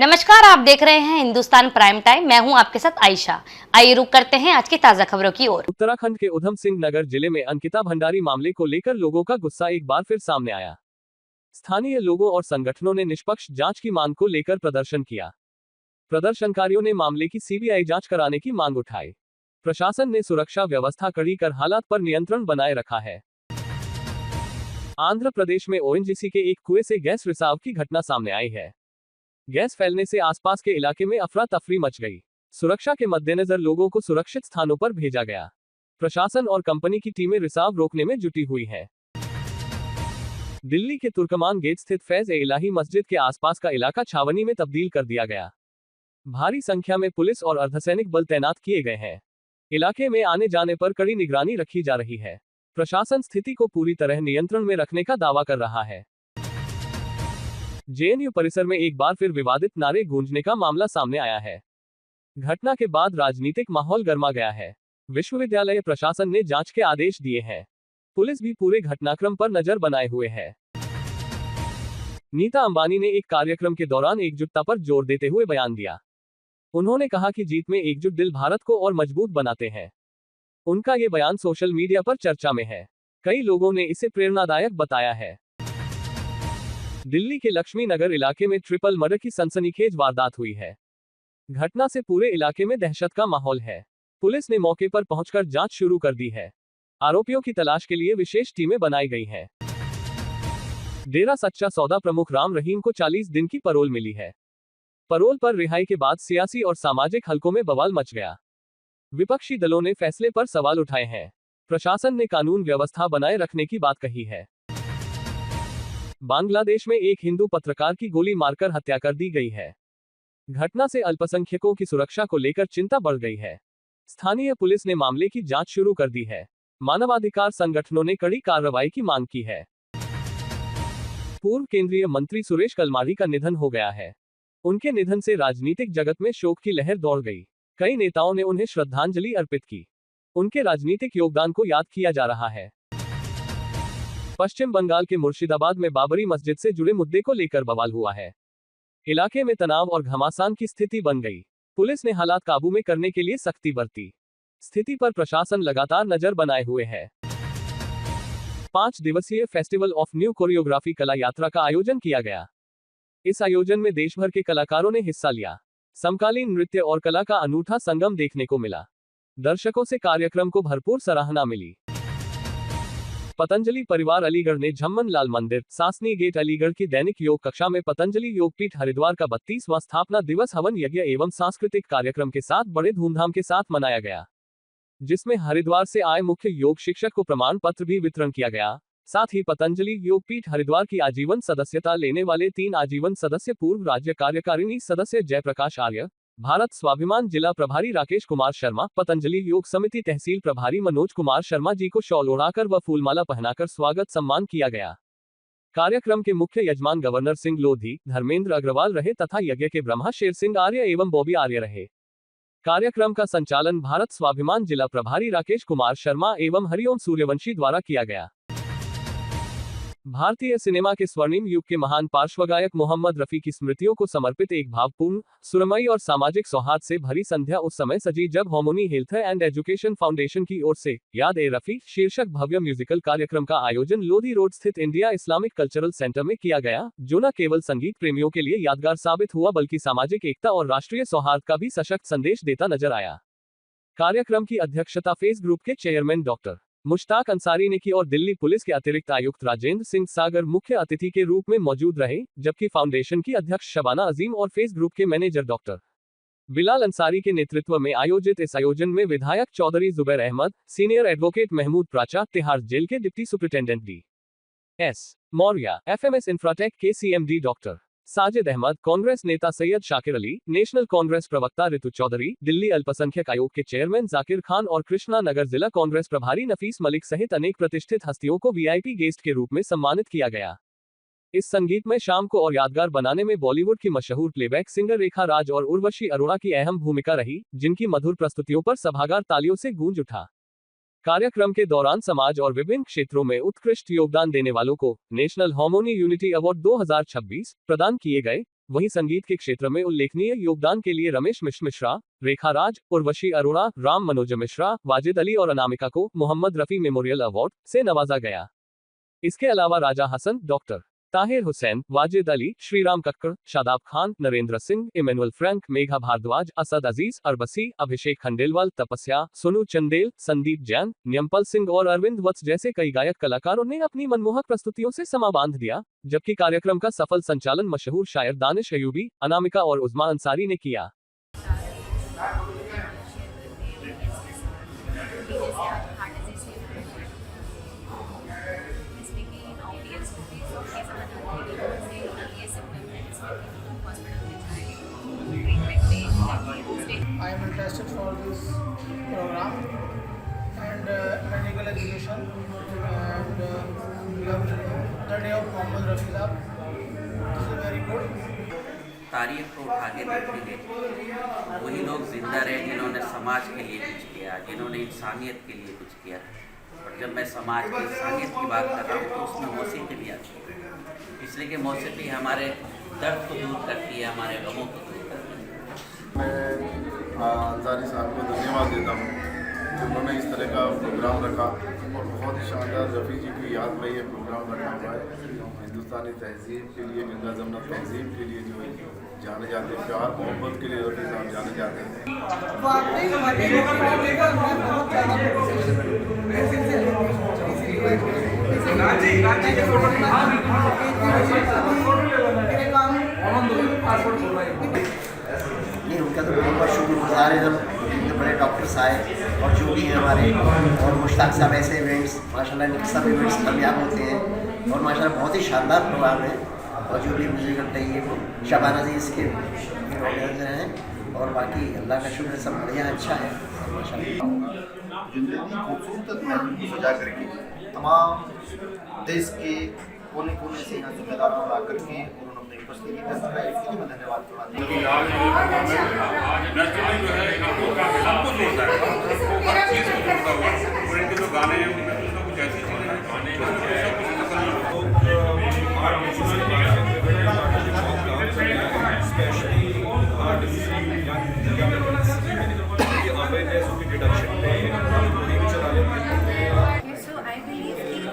नमस्कार, आप देख रहे हैं हिंदुस्तान प्राइम टाइम। मैं हूं आपके साथ आयशा। आइए रुक करते हैं आज की ताजा खबरों की ओर। उत्तराखंड के उधम सिंह नगर जिले में अंकिता भंडारी मामले को लेकर लोगों का गुस्सा एक बार फिर सामने आया। स्थानीय लोगों और संगठनों ने निष्पक्ष जांच की मांग को लेकर प्रदर्शन किया। प्रदर्शनकारियों ने मामले की सीबीआई जांच कराने की मांग उठाई। प्रशासन ने सुरक्षा व्यवस्था कड़ी कर हालात पर नियंत्रण बनाए रखा है। आंध्र प्रदेश में ओएनजीसी के एक कुएं से गैस रिसाव की घटना सामने आई है। गैस फैलने से आसपास के इलाके में अफरा तफरी मच गई। सुरक्षा के मद्देनजर लोगों को सुरक्षित स्थानों पर भेजा गया। प्रशासन और कंपनी की टीमें रिसाव रोकने में जुटी हुई हैं। दिल्ली के तुर्कमान गेट स्थित फैज-ए-इलाही मस्जिद के आसपास का इलाका छावनी में तब्दील कर दिया गया। भारी संख्या में पुलिस और अर्धसैनिक बल तैनात किए गए हैं। इलाके में आने जाने पर कड़ी निगरानी रखी जा रही है। प्रशासन स्थिति को पूरी तरह नियंत्रण में रखने का दावा कर रहा है। जेएनयू परिसर में एक बार फिर विवादित नारे गूंजने का मामला सामने आया है। घटना के बाद राजनीतिक माहौल गर्मा गया है। विश्वविद्यालय प्रशासन ने जांच के आदेश दिए हैं। पुलिस भी पूरे घटनाक्रम पर नजर बनाए हुए है। नीता अंबानी ने एक कार्यक्रम के दौरान एकजुटता पर जोर देते हुए बयान दिया। उन्होंने कहा कि जीत में एकजुट दिल भारत को और मजबूत बनाते हैं। उनका ये बयान सोशल मीडिया पर चर्चा में है। कई लोगों ने इसे प्रेरणादायक बताया है। दिल्ली के लक्ष्मी नगर इलाके में ट्रिपल मर्डर की सनसनीखेज वारदात हुई है। घटना से पूरे इलाके में दहशत का माहौल है। पुलिस ने मौके पर पहुंचकर जांच शुरू कर दी है। आरोपियों की तलाश के लिए विशेष टीमें बनाई गई हैं। डेरा सच्चा सौदा प्रमुख राम रहीम को 40 दिन की पैरोल मिली है। पैरोल पर रिहाई के बाद सियासी और सामाजिक हलकों में बवाल मच गया। विपक्षी दलों ने फैसले पर सवाल उठाए हैं। प्रशासन ने कानून व्यवस्था बनाए रखने की बात कही है। बांग्लादेश में एक हिंदू पत्रकार की गोली मारकर हत्या कर दी गई है। घटना से अल्पसंख्यकों की सुरक्षा को लेकर चिंता बढ़ गई है। स्थानीय पुलिस ने मामले की जांच शुरू कर दी है। मानवाधिकार संगठनों ने कड़ी कार्रवाई की मांग की है। पूर्व केंद्रीय मंत्री सुरेश कलमाडी का निधन हो गया है। उनके निधन से राजनीतिक जगत में शोक की लहर दौड़ गई। कई नेताओं ने उन्हें श्रद्धांजलि अर्पित की। उनके राजनीतिक योगदान को याद किया जा रहा है। पश्चिम बंगाल के मुर्शिदाबाद में बाबरी मस्जिद से जुड़े मुद्दे को लेकर बवाल हुआ है। इलाके में तनाव और घमासान की स्थिति बन गई। पुलिस ने हालात काबू में करने के लिए सख्ती बरती। स्थिति पर प्रशासन लगातार नजर बनाए हुए है। 5 दिवसीय फेस्टिवल ऑफ न्यू कोरियोग्राफी कला यात्रा का आयोजन किया गया। इस आयोजन में देश भर के कलाकारों ने हिस्सा लिया। समकालीन नृत्य और कला का अनूठा संगम देखने को मिला। दर्शकों से कार्यक्रम को भरपूर सराहना मिली। पतंजलि परिवार अलीगढ़ ने झम्मन लाल मंदिर, सासनी गेट अलीगढ़ की दैनिक योग कक्षा में पतंजलि योगपीठ हरिद्वार का 32वां स्थापना दिवस हवन यज्ञ एवं सांस्कृतिक कार्यक्रम के साथ बड़े धूमधाम के साथ मनाया गया, जिसमें हरिद्वार से आए मुख्य योग शिक्षक को प्रमाण पत्र भी वितरण किया गया। साथ ही पतंजलि योगपीठ हरिद्वार की आजीवन सदस्यता लेने वाले 3 आजीवन सदस्य पूर्व राज्य कार्यकारिणी सदस्य जयप्रकाश आर्य, भारत स्वाभिमान जिला प्रभारी राकेश कुमार शर्मा, पतंजलि योग समिति तहसील प्रभारी मनोज कुमार शर्मा जी को शॉल ओढ़ाकर व फूलमाला पहनाकर स्वागत सम्मान किया गया। कार्यक्रम के मुख्य यजमान गवर्नर सिंह लोधी, धर्मेंद्र अग्रवाल रहे तथा यज्ञ के ब्रह्मा शेर सिंह आर्य एवं बॉबी आर्य रहे। कार्यक्रम का संचालन भारत स्वाभिमान जिला प्रभारी राकेश कुमार शर्मा एवं हरिओम सूर्यवंशी द्वारा किया गया। भारतीय सिनेमा के स्वर्णिम युग के महान पार्श्वगायक मोहम्मद रफी की स्मृतियों को समर्पित एक भावपूर्ण, सुरमई और सामाजिक सौहार्द से भरी संध्या उस समय सजी जब harmony health and education foundation की ओर से याद ए रफी शीर्षक भव्य म्यूजिकल कार्यक्रम का आयोजन लोधी रोड स्थित इंडिया इस्लामिक कल्चरल सेंटर में किया गया, जो न केवल संगीत प्रेमियों के लिए यादगार साबित हुआ बल्कि सामाजिक एकता और राष्ट्रीय सौहार्द का भी सशक्त संदेश देता नजर आया। कार्यक्रम की अध्यक्षता फेस ग्रुप के चेयरमैन डॉक्टर मुश्ताक अंसारी ने की और दिल्ली पुलिस के अतिरिक्त आयुक्त राजेंद्र सिंह सागर मुख्य अतिथि के रूप में मौजूद रहे, जबकि फाउंडेशन की अध्यक्ष शबाना अजीम और फेस ग्रुप के मैनेजर डॉक्टर बिलाल अंसारी के नेतृत्व में आयोजित इस आयोजन में विधायक चौधरी जुबैर अहमद, सीनियर एडवोकेट महमूद प्राचा, तिहाड़ जेल के deputy superintendent DS. Maurya, FMS Infratech के सीएमडी डॉक्टर साजिद अहमद, कांग्रेस नेता सैयद शाकिर अली, नेशनल कांग्रेस प्रवक्ता रितु चौधरी, दिल्ली अल्पसंख्यक आयोग के चेयरमैन जाकिर खान और कृष्णा नगर जिला कांग्रेस प्रभारी नफीस मलिक सहित अनेक प्रतिष्ठित हस्तियों को वीआईपी गेस्ट के रूप में सम्मानित किया गया। इस संगीतमय शाम को और यादगार बनाने में बॉलीवुड की मशहूर प्लेबैक सिंगर रेखा राज और उर्वशी अरोड़ा की अहम भूमिका रही, जिनकी मधुर प्रस्तुतियों पर सभागार तालियों से गूंज उठा। कार्यक्रम के दौरान समाज और विभिन्न क्षेत्रों में उत्कृष्ट योगदान देने वालों को नेशनल हार्मोनी यूनिटी अवार्ड 2026 प्रदान किए गए। वहीं संगीत के क्षेत्र में उल्लेखनीय योगदान के लिए रमेश मिश्रा, रेखा राज, उर्वशी अरोड़ा, राम मनोज मिश्रा, वाजिद अली और अनामिका को मोहम्मद रफी मेमोरियल अवार्ड से नवाजा गया। इसके अलावा Raja Hasan, doctor Tahir Hussain, Wajid Ali, Shriram Kakkar, Shadab Khan, Narendra Singh, Emmanuel Frank, Megha Bhardwaj, Asad Aziz, अरबसी, अभिषेक खंडेलवाल, तपस्या, सोनू चंदेल, संदीप जैन, न्यमपल सिंह और अरविंद वत्स जैसे कई गायक कलाकारों ने अपनी मनमोहक प्रस्तुतियों से समा बांध दिया, जबकि कार्यक्रम का सफल संचालन मशहूर शायर दानिश अयूबी, अनामिका और उज़मा अंसारी ने किया। I am interested for this program and medical education and the day of Muhammad Rafi Sahab. This is very good. तारीख को उठा के देखेंगे, वही लोग जिंदा रहे जिन्होंने समाज के लिए कुछ किया, जिन्होंने इंसानियत के लिए कुछ किया। और जब मैं समाज की इंसानियत की बात कर रहा हूँ तो उसमें मौसीकी भी आती है, इसलिए कि मौसीकी हमारे दर्द को दूर करती है, हमारे गमों को दूर करती है। मैं अंसारी साहब को धन्यवाद देता हूँ कि उन्होंने इस तरह का प्रोग्राम रखा और बहुत ही शानदार रफ़ी जी की याद में ये प्रोग्राम रखा हुआ है। हिंदुस्तानी तहजीब के लिए, गंगा जमुना तहजीब के लिए जो है जाने जाते हैं, प्यार मोहब्बत के लिए रफ़ी साहब जाने जाते हैं। नहीं, उनका तो बहुत बहुत शुक्रगुजार है जब इतने बड़े डॉक्टर्स आए और जो भी हैं हमारे और मुश्ताक साहब, ऐसे इवेंट्स माशाल्लाह इनके सब इवेंट्स कामयाब होते हैं और माशाल्लाह बहुत ही शानदार प्रोग्राम है। और जो भी म्यूजिकल चाहिए शबाना अजीज़ के ऑर्गेनाइजर हैं और बाकी अल्लाह का शुक्र सब बढ़िया अच्छा है माशाल्लाह। जिंदगी खूबसूरत महफिल को सजा करके तमाम देश के कोने कोने से यहाँ जिम्मेदार ला करके उन्होंने अपनी उपस्थिति दर्ज कराई, इसके लिए मैं धन्यवाद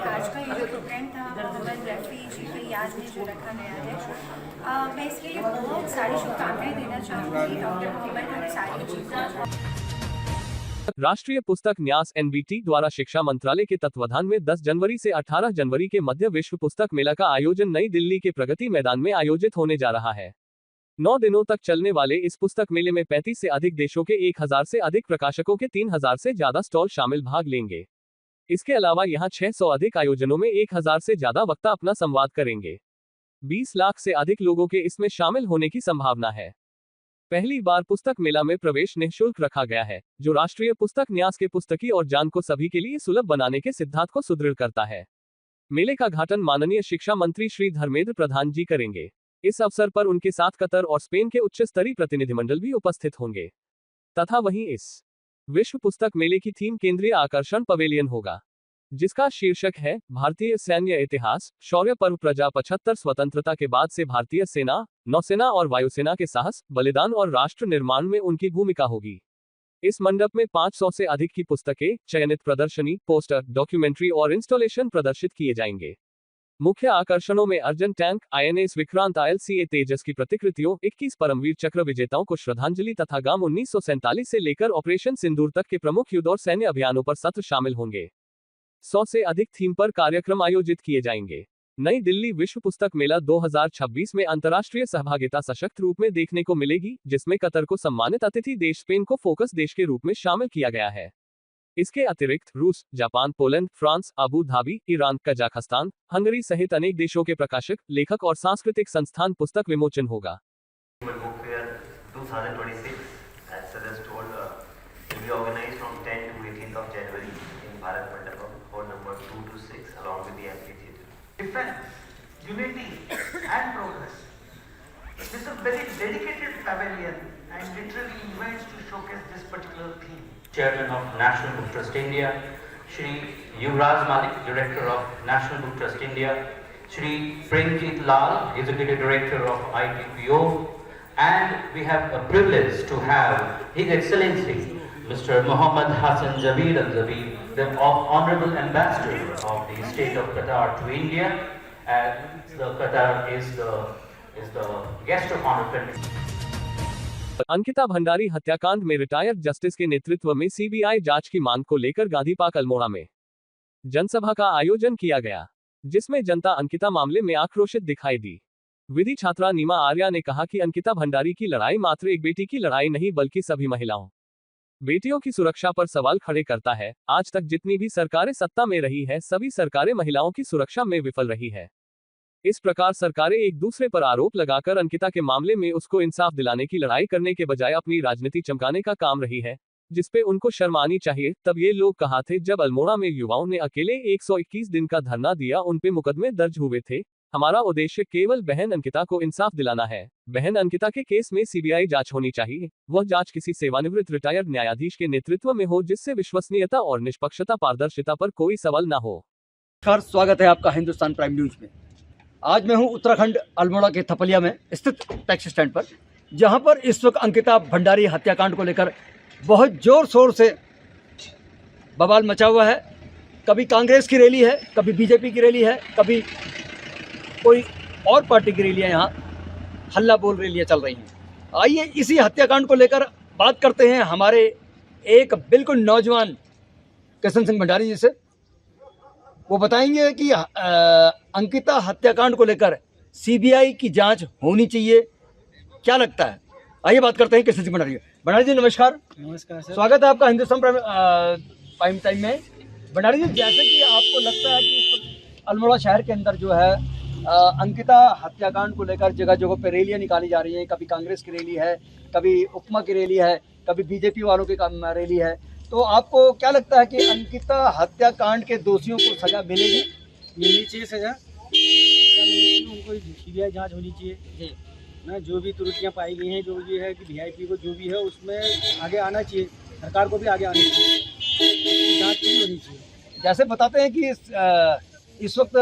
आज का ये जो प्रोग्राम था मोहम्मद रफ़ी जी की याद में जो रखा गया है, मैं इसके लिए बहुत सारी शुभकामनाएं देना चाहूँगी डॉक्टर मोहम्मद अंसारी जी को। राष्ट्रीय पुस्तक न्यास (NBT) द्वारा शिक्षा मंत्रालय के तत्वाधान में 10 जनवरी से 18 जनवरी के मध्य विश्व पुस्तक मेला का आयोजन नई दिल्ली के प्रगति मैदान में आयोजित होने जा रहा है। 9 दिनों तक चलने वाले इस पुस्तक मेले में 35 से अधिक देशों के 1000 से अधिक प्रकाशकों के 3000 से ज्यादा स्टॉल शामिल भाग लेंगे। इसके अलावा यहां 600 अधिक आयोजनों में 1000 से ज्यादा वक्ता अपना संवाद करेंगे। 20 लाख से अधिक लोगों के इसमें शामिल होने की संभावना है। पहली बार पुस्तक मेला में प्रवेश निःशुल्क रखा गया है, जो राष्ट्रीय पुस्तक न्यास के पुस्तकी और ज्ञान को सभी के लिए सुलभ बनाने के सिद्धांत को सुदृढ़ करता है। मेले का उद्घाटन माननीय शिक्षा मंत्री श्री धर्मेंद्र प्रधान जी करेंगे। इस अवसर पर उनके साथ कतर और स्पेन के उच्च स्तरीय प्रतिनिधिमंडल भी उपस्थित होंगे तथा वहीं इस विश्व पुस्तक मेले की थीम केंद्रीय आकर्षण पवेलियन होगा, जिसका शीर्षक है भारतीय सैन्य इतिहास, शौर्य पर्व प्रजा 75 स्वतंत्रता के बाद से भारतीय सेना, नौसेना और वायुसेना के साहस, बलिदान और राष्ट्र निर्माण में उनकी भूमिका होगी। इस मंडप में 500 से अधिक की पुस्तकें, चयनित प्रदर्शनी, पोस्टर, डॉक्यूमेंट्री और इंस्टॉलेशन प्रदर्शित किए जाएंगे। मुख्य आकर्षणों में Arjun tank, INS Vikrant, ILCA तेजस की प्रतिकृतियों, 21 परमवीर चक्र विजेताओं को श्रद्धांजलि तथा गाम 1947 से लेकर ऑपरेशन सिंदूर तक के प्रमुख युद्ध और सैन्य अभियानों पर सत्र शामिल होंगे। 100 से अधिक थीम पर कार्यक्रम आयोजित किए जाएंगे। नई दिल्ली विश्व पुस्तक मेला 2026 में अंतर्राष्ट्रीय सहभागिता सशक्त रूप में देखने को मिलेगी, जिसमें कतर को सम्मानित अतिथि देश स्पेन को फोकस देश के रूप में शामिल किया गया है। इसके अतिरिक्त रूस, Japan, Poland, France, Abu Dhabi, Iran, Kazakhstan, Hungary सहित अनेक देशों के प्रकाशक, लेखक और सांस्कृतिक संस्थान पुस्तक विमोचन होगा। Unity and progress. This is a very dedicated pavilion and literally events to showcase this particular theme. Chairman of National Book Trust India, Shri Yuvraj Malik, Director of National Book Trust India, Shri Premjit Lal, Executive Director of ITPO, and we have a privilege to have His Excellency Mr. Mohammed Hassan Jabeer Al Jabeer, the Honorable Ambassador of the State of Qatar to India, and the Qatar is the guest of honor country. Ankita Bhandari हत्याकांड में retired justice के नेतृत्व में CBI जांच की मांग को लेकर गांधी पार्क अल्मोड़ा में जनसभा का आयोजन किया गया, जिसमें जनता अंकिता मामले में आक्रोशित दिखाई दी। विधि छात्रा नीमा आर्या ने कहा कि अंकिता भंडारी की लड़ाई मात्र एक बेटी की लड़ाई नहीं बल्कि सभी महिलाओं बेटियों की सुरक्षा पर सवाल खड़े करता है। आज तक जितनी भी सरकारें सत्ता में रही है, सभी सरकारें महिलाओं की सुरक्षा में विफल रही है। इस प्रकार सरकारें एक दूसरे पर आरोप लगाकर अंकिता के मामले में उसको इंसाफ दिलाने की लड़ाई करने के बजाय अपनी राजनीति चमकाने का काम रही है, जिसपे उनको शर्म आनी चाहिए। तब ये लोग कहा थे जब अल्मोड़ा में युवाओं ने अकेले 121 दिन का धरना दिया, उन पे मुकदमे दर्ज हुए थे। हमारा उद्देश्य केवल बहन अंकिता को इंसाफ दिलाना है। बहन अंकिता के केस में सीबीआई जांच होनी चाहिए। वह जांच किसी सेवानिवृत्त रिटायर्ड न्यायाधीश के नेतृत्व में हो, जिससे विश्वसनीयता और निष्पक्षता पारदर्शिता पर कोई सवाल न हो। स्वागत है आपका हिंदुस्तान प्राइम न्यूज में। आज मैं हूं उत्तराखंड अल्मोड़ा के थपलिया में स्थित टैक्सी स्टैंड पर, जहां पर इस वक्त अंकिता भंडारी हत्याकांड को लेकर बहुत जोर शोर से बवाल मचा हुआ है। कभी कांग्रेस की रैली है, कभी बीजेपी की रैली है, कभी कोई और पार्टी की रैलियां यहाँ हल्ला बोल रैलियां चल रही हैं। आइए इसी हत्याकांड को लेकर बात करते हैं हमारे एक बिल्कुल नौजवान किशन सिंह भंडारी जी से। वो बताएंगे कि अंकिता हत्याकांड को लेकर सीबीआई की जांच होनी चाहिए, क्या लगता है। आइए बात करते हैं किशन सिंह भंडारी। भंडारी जी नमस्कार। नमस्कार सर। स्वागत है आपका हिंदुस्तान प्राइम टाइम में। भंडारी जी, जैसे कि आपको लगता है कि अल्मोड़ा शहर के अंदर जो है अंकिता हत्याकांड को लेकर जगह जगह पर रैलियां निकाली जा रही हैं, कभी कांग्रेस की रैली है, कभी उपमा की रैली है, कभी बीजेपी वालों की रैली है, तो आपको क्या लगता है कि अंकिता हत्याकांड के दोषियों को सजा मिलेगी? मिलनी चाहिए सजा उनको, सीबीआई जांच होनी चाहिए ना। जो भी त्रुटियां पाई गई हैं, जो ये है कि वीआईपी को जो भी है उसमें आगे आना चाहिए, सरकार को भी आगे आना चाहिए, जांच भी होनी चाहिए। जैसे बताते हैं कि इस वक्त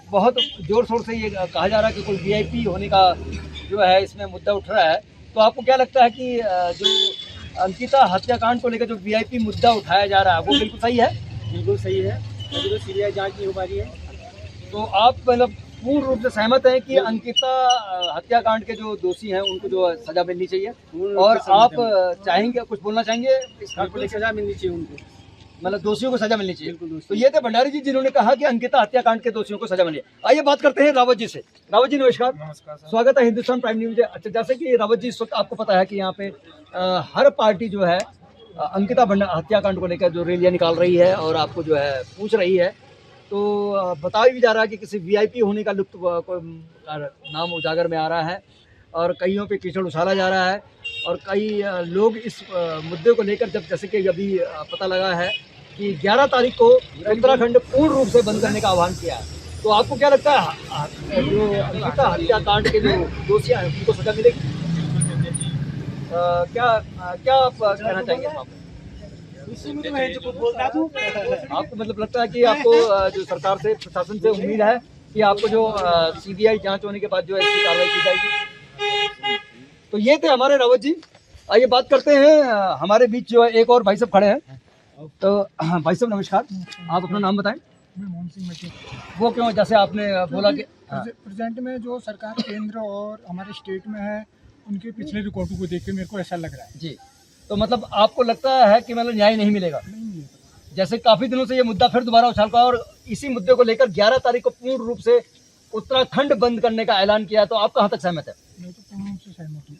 बहुत जोर शोर से ये कहा जा रहा है कि कोई वीआईपी होने का जो है इसमें मुद्दा उठ रहा है, तो आपको क्या लगता है कि जो अंकिता हत्याकांड को लेकर जो वीआईपी मुद्दा उठाया जा रहा है वो बिल्कुल सही है? बिल्कुल सही है, अभी तो सीबीआई जांच नहीं हो पा रही है। तो आप मतलब पूर्ण रूप से सहमत हैं कि अंकिता हत्याकांड के जो दोषी हैं उनको जो सजा मिलनी चाहिए, और आप चाहेंगे, कुछ बोलना चाहेंगे इस कांड को लेकर? सजा मिलनी चाहिए उनको, मतलब दोषियों को सजा मिलनी चाहिए। तो ये थे भंडारी जी जिन्होंने कहा कि अंकिता हत्याकांड के दोषियों को सजा मिली। आइए बात करते हैं रावत जी से। रावत जी नमस्कार। नमस्कार सर। स्वागत है हिंदुस्तान प्राइम न्यूज। अच्छा, जैसे कि रावत जी, इस वक्त आपको पता है कि यहाँ पे हर पार्टी जो है अंकिता हत्याकांड को लेकर जो रैलियां निकाल रही है और आपको जो है पूछ रही है, तो बताया भी जा रहा है कि किसी वीआईपी होने का लुत्फ नाम उजागर में आ रहा है, और कईयों पे कीचड़ उछाला जा रहा है, और कई लोग इस मुद्दे को लेकर, जब जैसे कि अभी पता लगा है कि 11 तारीख को उत्तराखंड पूर्ण रूप से बंद करने का आह्वान किया है, तो आपको क्या लगता है जो अंकिता हत्याकांड के जो दोषी हैं उनको सजा मिलेगी? क्या आप कहना चाहेंगे? आपको मतलब लगता है कि आपको जो सरकार से, प्रशासन से उम्मीद है कि आपको जो सीबीआई जांच होने के बाद जो है इसकी कार्रवाई की जाएगी? तो ये थे हमारे रावत जी। आइए बात करते हैं, हमारे बीच जो है एक और भाई साहब खड़े हैं। तो भाई साहब नमस्कार, आप अपना नाम बताएं। मैं मोहन सिंह मची। वो क्यों, जैसे आपने बोला कि प्रेजेंट में जो सरकार केंद्र और हमारे स्टेट में है, उनके पिछले रिकॉर्डों को देख के मेरे को ऐसा लग रहा है जी। तो मतलब आपको लगता है कि मतलब न्याय नहीं मिलेगा? जैसे काफ़ी दिनों से ये मुद्दा फिर दोबारा उछाल का, और इसी मुद्दे को लेकर 11 तारीख को पूर्ण रूप से उत्तराखंड बंद करने का ऐलान किया, तो आप कहाँ तक सहमत है? मैं तो पूर्ण रूप से सहमत हूँ।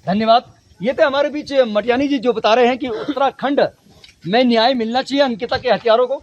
धन्यवाद। ये थे हमारे बीच मटियानी जी, जो बता रहे हैं कि उत्तराखंड में न्याय मिलना चाहिए अंकिता के हत्यारों को।